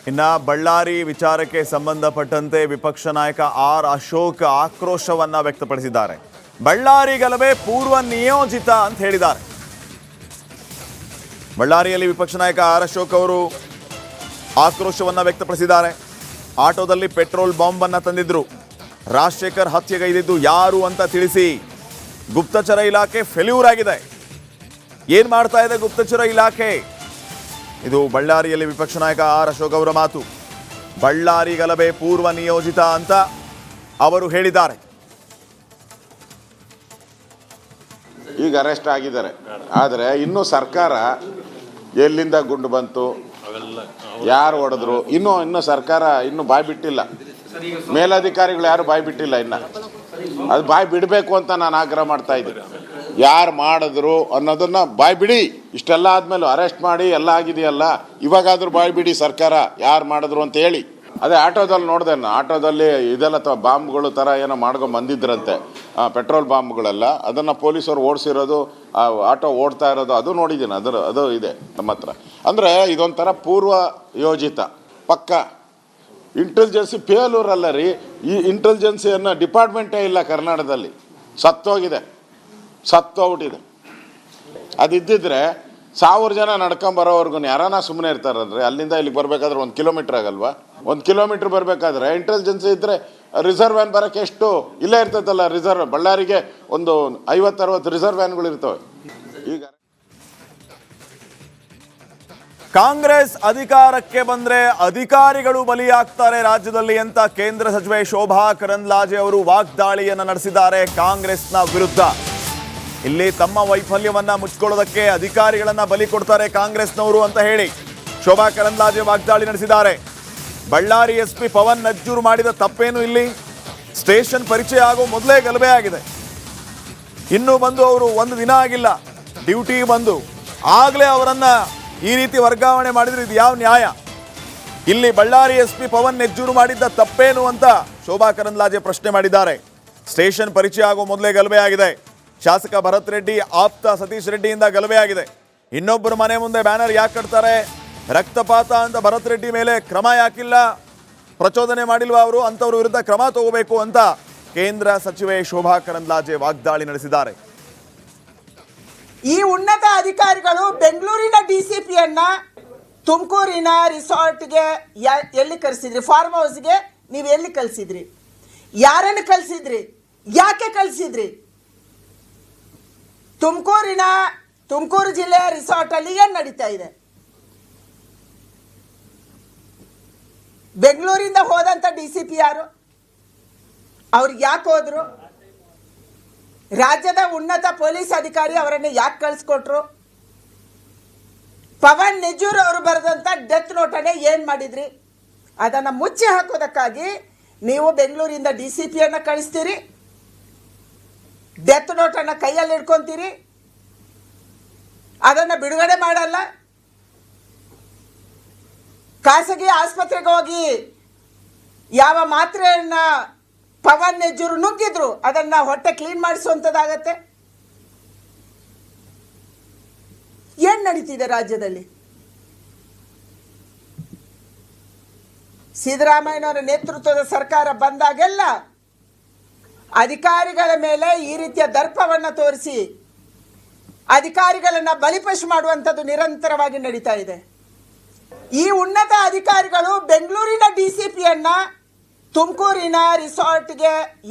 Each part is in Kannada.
ಇನ್ನು ಬಳ್ಳಾರಿ ವಿಚಾರಕ್ಕೆ ಸಂಬಂಧಪಟ್ಟಂತೆ ವಿಪಕ್ಷ ನಾಯಕ ಆರ್ ಅಶೋಕ್ ಆಕ್ರೋಶವನ್ನ ವ್ಯಕ್ತಪಡಿಸಿದ್ದಾರೆ. ಬಳ್ಳಾರಿ ಗಲಭೆ ಪೂರ್ವ ನಿಯೋಜಿತ ಅಂತ ಹೇಳಿದ್ದಾರೆ. ಬಳ್ಳಾರಿಯಲ್ಲಿ ವಿಪಕ್ಷ ನಾಯಕ ಆರ್ ಅಶೋಕ್ ಅವರು ಆಕ್ರೋಶವನ್ನ ವ್ಯಕ್ತಪಡಿಸಿದ್ದಾರೆ. ಆಟೋದಲ್ಲಿ ಪೆಟ್ರೋಲ್ ಬಾಂಬ್ ಅನ್ನ ತಂದಿದ್ರು. ರಾಜಶೇಖರ್ ಹತ್ಯೆಗೈದಿದ್ದು ಯಾರು ಅಂತ ತಿಳಿಸಿ ಗುಪ್ತಚರ ಇಲಾಖೆ ಫೇಲ್ಯೂರ್ ಆಗಿದೆ. ಏನ್ ಮಾಡ್ತಾ ಇದೆ ಗುಪ್ತಚರ ಇಲಾಖೆ? ಇದು ಬಳ್ಳಾರಿಯಲ್ಲಿ ವಿಪಕ್ಷ ನಾಯಕ ಆರ್ ಅಶೋಕ್ ಅವರ ಮಾತು. ಬಳ್ಳಾರಿ ಗಲಭೆ ಪೂರ್ವ ನಿಯೋಜಿತ ಅಂತ ಅವರು ಹೇಳಿದ್ದಾರೆ. ಈಗ ಅರೆಸ್ಟ್ ಆಗಿದ್ದಾರೆ. ಆದರೆ ಇನ್ನೂ ಸರ್ಕಾರ ಎಲ್ಲಿಂದ ಗುಂಡು ಬಂತು, ಯಾರು ಹೊಡೆದ್ರು, ಇನ್ನೂ ಸರ್ಕಾರ ಇನ್ನೂ ಬಾಯಿ ಬಿಟ್ಟಿಲ್ಲ. ಮೇಲಧಿಕಾರಿಗಳು ಯಾರು ಬಾಯಿ ಬಿಟ್ಟಿಲ್ಲ. ಅದು ಬಾಯಿ ಬಿಡಬೇಕು ಅಂತ ನಾನು ಆಗ್ರಹ ಮಾಡ್ತಾ ಇದ್ದೀನಿ. ಯಾರು ಮಾಡಿದ್ರು ಅನ್ನೋದನ್ನ ಬಾಯಿ ಬಿಡಿ. ಇಷ್ಟೆಲ್ಲ ಆದ್ಮೇಲೆ ಅರೆಸ್ಟ್ ಮಾಡಿ ಎಲ್ಲ ಆಗಿದೆಯಲ್ಲ, ಇವಾಗಾದ್ರೂ ಬಾಯಿ ಬಿಡಿ ಸರ್ಕಾರ, ಯಾರು ಮಾಡಿದ್ರು ಅಂತ ಹೇಳಿ. ಅದೇ ಆಟೋದಲ್ಲಿ ನೋಡಿದೆ, ಆಟೋದಲ್ಲಿ ಇದೆಲ್ಲ ಬಾಂಬ್ಗಳು ಥರ ಏನೋ ಮಾಡ್ಕೊಂಡು ಬಂದಿದ್ರಂತೆ, ಪೆಟ್ರೋಲ್ ಬಾಂಬ್ಗಳೆಲ್ಲ. ಅದನ್ನು ಪೊಲೀಸರು ಓಡಿಸಿರೋದು, ಆಟೋ ಓಡ್ತಾ ಇರೋದು ಅದು ನೋಡಿದ್ದೀನಿ. ಅದು ಇದೆ ನಮ್ಮ ಹತ್ರ. ಅಂದರೆ ಇದೊಂಥರ ಪೂರ್ವ ಯೋಜಿತ ಪಕ್ಕ. ಇಂಟೆಲಿಜೆನ್ಸಿ ಫೇಲ್ಯೂರಲ್ಲ ರೀ. ಈ ಇಂಟೆಲಿಜೆನ್ಸಿ ಅನ್ನೋ ಡಿಪಾರ್ಟ್ಮೆಂಟೇ ಇಲ್ಲ ಕರ್ನಾಟಕದಲ್ಲಿ. ಸತ್ತೋಗ್ಬಿಟ್ಟಿದೆ. ಅದಿದ್ದಿದ್ರೆ 1000 ಜನ ನಡ್ಕೊಂಬರೋವರೆಗೂ ಯಾರಾನ ಸುಮ್ಮನೆ ಇರ್ತಾರಲ್ರಿ. ಅಲ್ಲಿಂದ ಇಲ್ಲಿಗೆ ಬರಬೇಕಾದ್ರೆ 1 ಕಿಲೋಮೀಟ್ರ್ ಆಗಲ್ವಾ? 1 ಕಿಲೋಮೀಟ್ರ್ ಬರಬೇಕಾದ್ರೆ ಇಂಟೆಲಿಜೆನ್ಸಿ ಇದ್ದರೆ ರಿಸರ್ವ್ ವ್ಯಾನ್ ಬರೋಕ್ಕೆ ಎಷ್ಟು ಇಲ್ಲೇ ಇರ್ತೈತಲ್ಲ. ರಿಸರ್ವ್ ಬಳ್ಳಾರಿಗೆ ಒಂದು 50-60 ರಿಸರ್ವ್ ವ್ಯಾನ್ಗಳು ಇರ್ತವೆ. ಈಗ ಕಾಂಗ್ರೆಸ್ ಅಧಿಕಾರಕ್ಕೆ ಬಂದ್ರೆ ಅಧಿಕಾರಿಗಳು ಬಲಿಯಾಗ್ತಾರೆ ರಾಜ್ಯದಲ್ಲಿ ಅಂತ ಕೇಂದ್ರ ಸಚಿವೆ ಶೋಭಾ ಕರಂದ್ಲಾಜೆ ಅವರು ವಾಗ್ದಾಳಿಯನ್ನ ನಡೆಸಿದ್ದಾರೆ ಕಾಂಗ್ರೆಸ್ನ ವಿರುದ್ಧ. ಇಲ್ಲಿ ತಮ್ಮ ವೈಫಲ್ಯವನ್ನ ಮುಚ್ಕೊಳ್ಳೋದಕ್ಕೆ ಅಧಿಕಾರಿಗಳನ್ನ ಬಲಿ ಕೊಡ್ತಾರೆ ಕಾಂಗ್ರೆಸ್ನವರು ಅಂತ ಹೇಳಿ ಶೋಭಾ ಕರಂದ್ಲಾಜೆ ವಾಗ್ದಾಳಿ ನಡೆಸಿದ್ದಾರೆ. ಬಳ್ಳಾರಿ ಎಸ್ಪಿ ಪವನ್ ನಜ್ಜೂರ್ ಮಾಡಿದ ತಪ್ಪೇನು ಇಲ್ಲಿ? ಸ್ಟೇಷನ್ ಪರಿಚಯ ಆಗೋ ಮೊದಲೇ ಗಲಭೆ ಆಗಿದೆ. ಇನ್ನೂ ಬಂದು ಅವರು 1 ದಿನ ಆಗಿಲ್ಲ ಡ್ಯೂಟಿ ಬಂದು, ಆಗಲೇ ಅವರನ್ನ ಈ ರೀತಿ ವರ್ಗಾವಣೆ ಮಾಡಿದ್ರೆ ಇದು ಯಾವ ನ್ಯಾಯ? ಇಲ್ಲಿ ಬಳ್ಳಾರಿ ಎಸ್ಪಿ ಪವನ್ ನೆಜ್ಜೂರು ಮಾಡಿದ್ದ ತಪ್ಪೇನು ಅಂತ ಶೋಭಾ ಕರಂದ್ಲಾಜೆ ಪ್ರಶ್ನೆ ಮಾಡಿದ್ದಾರೆ. ಸ್ಟೇಷನ್ ಪರಿಚಯ ಆಗೋ ಮೊದಲೇ ಗಲಭೆ ಆಗಿದೆ. ಶಾಸಕ ಭರತ್ ರೆಡ್ಡಿ ಆಪ್ತ ಸತೀಶ್ ರೆಡ್ಡಿಯಿಂದ ಗಲಭೆ ಆಗಿದೆ. ಇನ್ನೊಬ್ಬರು ಮನೆ ಮುಂದೆ ಬ್ಯಾನರ್ ಯಾಕೆ ಕಟ್ತಾರೆ? ರಕ್ತಪಾತ ಅಂತ ಭರತ್ ರೆಡ್ಡಿ ಮೇಲೆ ಕ್ರಮ ಯಾಕಿಲ್ಲ? ಪ್ರಚೋದನೆ ಮಾಡಿಲ್ವಾ ಅವರು? ಅಂಥವ್ರ ವಿರುದ್ಧ ಕ್ರಮ ತಗೋಬೇಕು ಅಂತ ಕೇಂದ್ರ ಸಚಿವೆ ಶೋಭಾ ಕರಂದ್ಲಾಜೆ ವಾಗ್ದಾಳಿ ನಡೆಸಿದ್ದಾರೆ. ಈ ಉನ್ನತ ಅಧಿಕಾರಿಗಳು ಬೆಂಗಳೂರಿನ ಡಿಸಿಪಿಯನ್ನ ತುಮಕೂರಿನ ರಿಸಾರ್ಟ್ಗೆ ಎಲ್ಲಿ ಕಳಿಸಿದ್ರಿ? ಫಾರ್ಮ್ ಹೌಸ್ಗೆ ನೀವು ಎಲ್ಲಿ ಕಳಿಸಿದ್ರಿ? ಯಾರನ್ನು ಕಳಿಸಿದ್ರಿ? ಯಾಕೆ ಕಳಿಸಿದ್ರಿ? ತುಮಕೂರು ಜಿಲ್ಲೆಯ ರಿಸಾರ್ಟ್ ಅಲ್ಲಿ ಏನ್ ನಡೀತಾ ಇದೆ? ಬೆಂಗಳೂರಿಂದ ಹೋದಂತ ಡಿಸಿಪಿ ಯಾರು? ಅವ್ರು ಯಾಕೆ ಹೋದ್ರು? ರಾಜ್ಯದ ಉನ್ನತ ಪೊಲೀಸ್ ಅಧಿಕಾರಿ ಅವರನ್ನು ಯಾಕೆ ಕಳಿಸ್ಕೊಟ್ರು? ಪವನ್ ನೆಜ್ಜೂರ್ ಅವರು ಬರೆದಂತ ಡೆತ್ ನೋಟನ್ನೇ ಏನ್ ಮಾಡಿದ್ರಿ? ಅದನ್ನ ಮುಚ್ಚಿ ಹಾಕೋದಕ್ಕಾಗಿ ನೀವು ಬೆಂಗಳೂರಿಂದ ಡಿಸಿಪಿಯನ್ನ ಕಳಿಸ್ತೀರಿ, ಡೆತ್ ನೋಟನ್ನ ಕೈಯಲ್ಲಿ ಇಟ್ಕೊಂತೀರಿ, ಅದನ್ನ ಬಿಡುಗಡೆ ಮಾಡಲ್ಲ. ಖಾಸಗಿ ಆಸ್ಪತ್ರೆಗೆ ಹೋಗಿ ಯಾವ ಮಾತ್ರೆಯನ್ನ ಪವನ್ ನೆಜ್ಜೂರು ನುಗ್ಗಿದ್ರು ಅದನ್ನ ಹೊಟ್ಟೆ ಕ್ಲೀನ್ ಮಾಡಿಸುವಂಥದ್ದಾಗತ್ತೆ. ಏನ್ ನಡೀತಿದೆ ರಾಜ್ಯದಲ್ಲಿ? ಸಿದ್ದರಾಮಯ್ಯನವರ ನೇತೃತ್ವದ ಸರ್ಕಾರ ಬಂದಾಗೆಲ್ಲ ಅಧಿಕಾರಿಗಳ ಮೇಲೆ ಈ ರೀತಿಯ ದರ್ಪವನ್ನ ತೋರಿಸಿ ಅಧಿಕಾರಿಗಳನ್ನ ಬಲಿಪಶು ಮಾಡುವಂಥದ್ದು ನಿರಂತರವಾಗಿ ನಡೀತಾ ಇದೆ. ಈ ಉನ್ನತ ಅಧಿಕಾರಿಗಳು ಬೆಂಗಳೂರಿನ ಡಿಸಿಪಿಯನ್ನ ತುಮಕೂರಿನ ರಿಸಾರ್ಟ್ಗೆ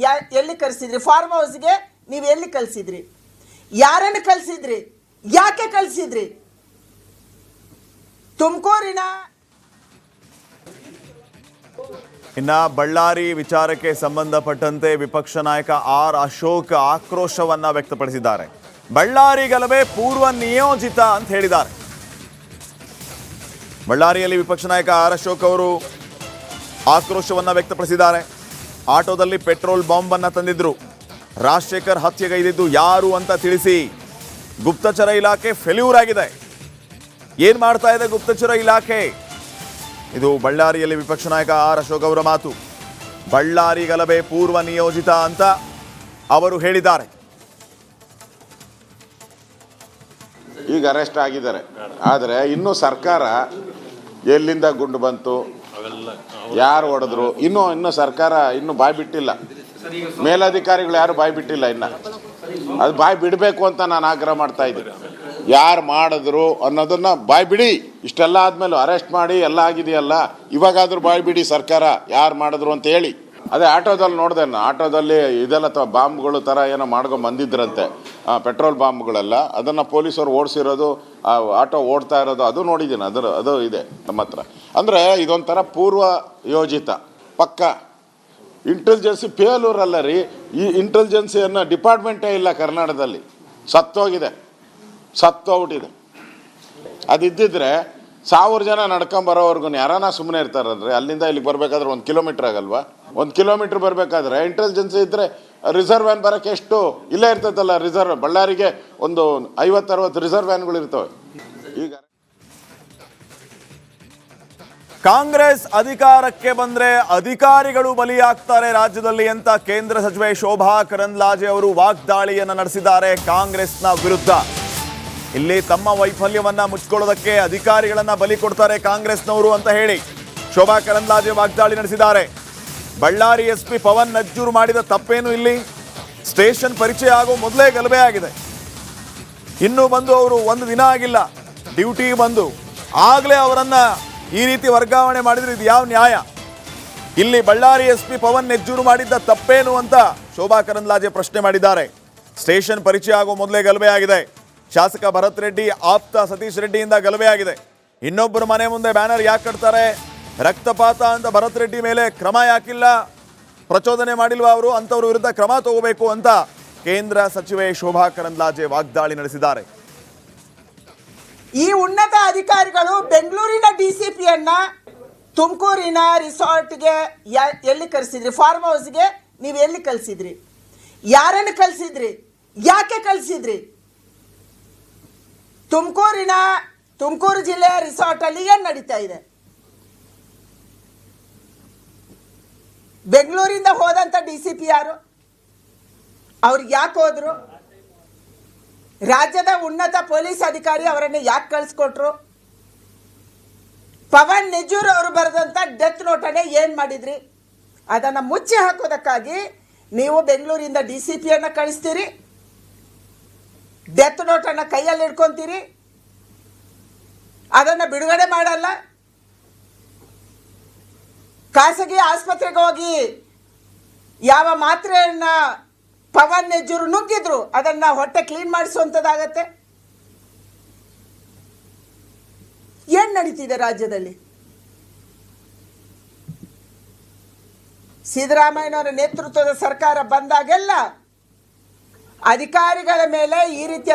ಎಲ್ಲಿ ಕಳಿಸಿದ್ರಿ? ಫಾರ್ಮ್ ಹೌಸ್ಗೆ ನೀವು ಎಲ್ಲಿ ಕಳಿಸಿದ್ರಿ? ಯಾರನ್ನು ಕಳಿಸಿದ್ರಿ? ಯಾಕೆ ಕಳಿಸಿದ್ರಿ? ಇನ್ನು ಬಳ್ಳಾರಿ ವಿಚಾರಕ್ಕೆ ಸಂಬಂಧಪಟ್ಟಂತೆ ವಿಪಕ್ಷ ನಾಯಕ ಆರ್ ಅಶೋಕ್ ಆಕ್ರೋಶವನ್ನ ವ್ಯಕ್ತಪಡಿಸಿದ್ದಾರೆ. ಬಳ್ಳಾರಿ ಗಲಭೆ ಪೂರ್ವ ನಿಯೋಜಿತ ಅಂತ ಹೇಳಿದ್ದಾರೆ. ಬಳ್ಳಾರಿಯಲ್ಲಿ ವಿಪಕ್ಷ ನಾಯಕ ಆರ್ ಅಶೋಕ್ ಅವರು ಆಕ್ರೋಶವನ್ನ ವ್ಯಕ್ತಪಡಿಸಿದ್ದಾರೆ. ಆಟೋದಲ್ಲಿ ಪೆಟ್ರೋಲ್ ಬಾಂಬ್ ಅನ್ನ ತಂದಿದ್ರು. ರಾಜಶೇಖರ್ ಹತ್ಯೆಗೈದಿದ್ದು ಯಾರು ಅಂತ ತಿಳಿಸಿ ಗುಪ್ತಚರ ಇಲಾಖೆ ಫೇಲ್ಯೂರ್ ಆಗಿದೆ. ಏನ್ ಮಾಡ್ತಾ ಇದೆ ಗುಪ್ತಚರ ಇಲಾಖೆ? ಇದು ಬಳ್ಳಾರಿಯಲ್ಲಿ ವಿಪಕ್ಷ ನಾಯಕ ಆರ್ ಅಶೋಕ್ ಅವರ ಮಾತು. ಬಳ್ಳಾರಿ ಗಲಭೆ ಪೂರ್ವ ನಿಯೋಜಿತ ಅಂತ ಅವರು ಹೇಳಿದ್ದಾರೆ. ಈಗ ಅರೆಸ್ಟ್ ಆಗಿದ್ದಾರೆ. ಆದರೆ ಇನ್ನೂ ಸರ್ಕಾರ ಎಲ್ಲಿಂದ ಗುಂಡು ಬಂತು, ಯಾರು ಹೊಡೆದ್ರು, ಇನ್ನೂ ಸರ್ಕಾರ ಇನ್ನೂ ಬಾಯಿ ಬಿಟ್ಟಿಲ್ಲ. ಮೇಲಧಿಕಾರಿಗಳು ಯಾರು ಬಾಯಿ ಬಿಟ್ಟಿಲ್ಲ. ಅದು ಬಾಯಿ ಬಿಡಬೇಕು ಅಂತ ನಾನು ಆಗ್ರಹ ಮಾಡ್ತಾ ಇದ್ದೀನಿ. ಯಾರು ಮಾಡಿದ್ರು ಅನ್ನೋದನ್ನ ಬಾಯಿ ಬಿಡಿ. ಇಷ್ಟೆಲ್ಲ ಆದ್ಮೇಲೆ ಅರೆಸ್ಟ್ ಮಾಡಿ ಎಲ್ಲ ಆಗಿದೆಯಲ್ಲ, ಇವಾಗಾದ್ರೂ ಬಾಯಿ ಬಿಡಿ ಸರ್ಕಾರ, ಯಾರು ಮಾಡಿದ್ರು ಅಂತ ಹೇಳಿ. ಅದೇ ಆಟೋದಲ್ಲಿ ನೋಡಿದೆ, ಆಟೋದಲ್ಲಿ ಇದೆಲ್ಲ ಬಾಂಬ್ಗಳು ಥರ ಏನೋ ಮಾಡ್ಕೊಂಡು ಬಂದಿದ್ರಂತೆ, ಪೆಟ್ರೋಲ್ ಬಾಂಬ್ಗಳೆಲ್ಲ. ಅದನ್ನು ಪೊಲೀಸರು ಓಡಿಸಿರೋದು, ಆಟೋ ಓಡ್ತಾ ಇರೋದು ಅದು ನೋಡಿದ್ದೀನಿ. ಅದು ಇದೆ ನಮ್ಮ ಹತ್ರ. ಅಂದರೆ ಇದೊಂಥರ ಪೂರ್ವ ಯೋಜಿತ ಪಕ್ಕ ಇಂಟೆಲಿಜೆನ್ಸಿ ಫೇಲ್ಯೂರ್ ರೀ. ಈ ಇಂಟೆಲಿಜೆನ್ಸಿ ಅನ್ನೋ ಡಿಪಾರ್ಟ್ಮೆಂಟೇ ಇಲ್ಲ ಕರ್ನಾಟಕದಲ್ಲಿ. ಸತ್ತೋಗ್ಬಿಟ್ಟಿದೆ. ಅದಿದ್ದಿದ್ರೆ 1000 ಜನ ನಡ್ಕೊಂಬರೋವರೆಗೂ ಯಾರಾನ ಸುಮ್ಮನೆ ಇರ್ತಾರಲ್ರಿ. ಅಲ್ಲಿಂದ ಇಲ್ಲಿಗೆ ಬರಬೇಕಾದ್ರೆ 1 ಕಿಲೋಮೀಟ್ರ್ ಆಗಲ್ವಾ? 1 ಕಿಲೋಮೀಟ್ರ್ ಬರಬೇಕಾದ್ರೆ ಇಂಟೆಲಿಜೆನ್ಸಿ ಇದ್ದರೆ ರಿಸರ್ವ್ ವ್ಯಾನ್ ಬರೋಕ್ಕೆ ಎಷ್ಟು ಇಲ್ಲೇ ಇರ್ತೈತಲ್ಲ. ರಿಸರ್ವ್ ಬಳ್ಳಾರಿಗೆ ಒಂದು 50-60 ರಿಸರ್ವ್ ವ್ಯಾನ್ಗಳು ಇರ್ತವೆ. ಈಗ ಕಾಂಗ್ರೆಸ್ ಅಧಿಕಾರಕ್ಕೆ ಬಂದ್ರೆ ಅಧಿಕಾರಿಗಳು ಬಲಿಯಾಗ್ತಾರೆ ರಾಜ್ಯದಲ್ಲಿ ಅಂತ ಕೇಂದ್ರ ಸಚಿವೆ ಶೋಭಾ ಕರಂದ್ಲಾಜೆ ಅವರು ವಾಗ್ದಾಳಿಯನ್ನ ನಡೆಸಿದ್ದಾರೆ ಕಾಂಗ್ರೆಸ್ನ ವಿರುದ್ಧ. ಇಲ್ಲಿ ತಮ್ಮ ವೈಫಲ್ಯವನ್ನ ಮುಚ್ಕೊಳ್ಳೋದಕ್ಕೆ ಅಧಿಕಾರಿಗಳನ್ನ ಬಲಿ ಕೊಡ್ತಾರೆ ಕಾಂಗ್ರೆಸ್ನವರು ಅಂತ ಹೇಳಿ ಶೋಭಾ ಕರಂದ್ಲಾಜೆ ವಾಗ್ದಾಳಿ ನಡೆಸಿದ್ದಾರೆ. ಬಳ್ಳಾರಿ SP ಪವನ್ ನಜ್ಜೂರ್ ಮಾಡಿದ ತಪ್ಪೇನು ಇಲ್ಲಿ? ಸ್ಟೇಷನ್ ಪರಿಚಯ ಆಗೋ ಮೊದಲೇ ಗಲಭೆ ಆಗಿದೆ. ಇನ್ನೂ ಬಂದು ಅವರು 1 ದಿನ ಆಗಿಲ್ಲ ಡ್ಯೂಟಿ ಬಂದು, ಆಗಲೇ ಅವರನ್ನ ಈ ರೀತಿ ವರ್ಗಾವಣೆ ಮಾಡಿದ್ರೆ ಇದು ಯಾವ ನ್ಯಾಯ? ಇಲ್ಲಿ ಬಳ್ಳಾರಿ SP ಪವನ್ ನೆಜ್ಜೂರು ಮಾಡಿದ್ದ ತಪ್ಪೇನು ಅಂತ ಶೋಭಾ ಕರಂದ್ಲಾಜೆ ಪ್ರಶ್ನೆ ಮಾಡಿದ್ದಾರೆ. ಸ್ಟೇಷನ್ ಪರಿಚಯ ಆಗೋ ಮೊದಲೇ ಗಲಭೆ ಆಗಿದೆ. ಶಾಸಕ ಭರತ್ ರೆಡ್ಡಿ ಆಪ್ತ ಸತೀಶ್ ರೆಡ್ಡಿಯಿಂದ ಗಲಭೆ ಆಗಿದೆ. ಇನ್ನೊಬ್ಬರು ಮನೆ ಮುಂದೆ ಬ್ಯಾನರ್ ಯಾಕೆ ಕಟ್ತಾರೆ? ರಕ್ತಪಾತ ಅಂತ ಭರತ್ ರೆಡ್ಡಿ ಮೇಲೆ ಕ್ರಮ ಯಾಕಿಲ್ಲ? ಪ್ರಚೋದನೆ ಮಾಡಿಲ್ವಾ ಅವರು? ಅಂಥವ್ರ ವಿರುದ್ಧ ಕ್ರಮ ತಗೋಬೇಕು ಅಂತ ಕೇಂದ್ರ ಸಚಿವೆ ಶೋಭಾ ಕರಂದ್ಲಾಜೆ ವಾಗ್ದಾಳಿ ನಡೆಸಿದ್ದಾರೆ. ಈ ಉನ್ನತ ಅಧಿಕಾರಿಗಳು ಬೆಂಗಳೂರಿನ DCPಯನ್ನ ತುಮಕೂರಿನ ರಿಸಾರ್ಟ್ಗೆ ಎಲ್ಲಿ ಕಳಿಸಿದ್ರಿ? ಫಾರ್ಮ್ ಹೌಸ್ಗೆ ನೀವು ಎಲ್ಲಿ ಕಳಿಸಿದ್ರಿ? ಯಾರನ್ನು ಕಳಿಸಿದ್ರಿ? ಯಾಕೆ ಕಳಿಸಿದ್ರಿ? ತುಮಕೂರು ಜಿಲ್ಲೆಯ ರಿಸಾರ್ಟ್ ಅಲ್ಲಿ ಏನು ನಡೀತಾ ಇದೆ? ಬೆಂಗಳೂರಿಂದ ಹೋದಂತ DCP ಯಾರು? ಅವ್ರು ಯಾಕೆ ಹೋದ್ರು? ರಾಜ್ಯದ ಉನ್ನತ ಪೊಲೀಸ್ ಅಧಿಕಾರಿ ಅವರನ್ನು ಯಾಕೆ ಕಳಿಸ್ಕೊಟ್ರು? ಪವನ್ ನೆಜ್ಜೂರ್ ಅವರು ಬರೆದಂತ ಡೆತ್ ನೋಟನ್ನೇ ಏನ್ ಮಾಡಿದ್ರಿ? ಅದನ್ನ ಮುಚ್ಚಿ ಹಾಕೋದಕ್ಕಾಗಿ ನೀವು ಬೆಂಗಳೂರಿಂದ DCPಯನ್ನ ಕಳಿಸ್ತೀರಿ, ಡೆತ್ ನೋಟನ್ನ ಕೈಯಲ್ಲಿ ಇಟ್ಕೊಂತೀರಿ, ಅದನ್ನ ಬಿಡುಗಡೆ ಮಾಡಲ್ಲ. ಖಾಸಗಿ ಆಸ್ಪತ್ರೆಗೆ ಹೋಗಿ ಯಾವ ಮಾತ್ರೆಯನ್ನ ಪವನ್ ನೆಜ್ಜೂರು ನುಗ್ಗಿದ್ರು ಅದನ್ನ ಹೊಟ್ಟೆ ಕ್ಲೀನ್ ಮಾಡಿಸುವಂಥದ್ದಾಗತ್ತೆ. ಏನ್ ನಡೀತಿದೆ ರಾಜ್ಯದಲ್ಲಿ? ಸಿದ್ದರಾಮಯ್ಯನವರ ನೇತೃತ್ವದ ಸರ್ಕಾರ ಬಂದಾಗೆಲ್ಲ ಅಧಿಕಾರಿಗಳ ಮೇಲೆ ಈ ರೀತಿಯ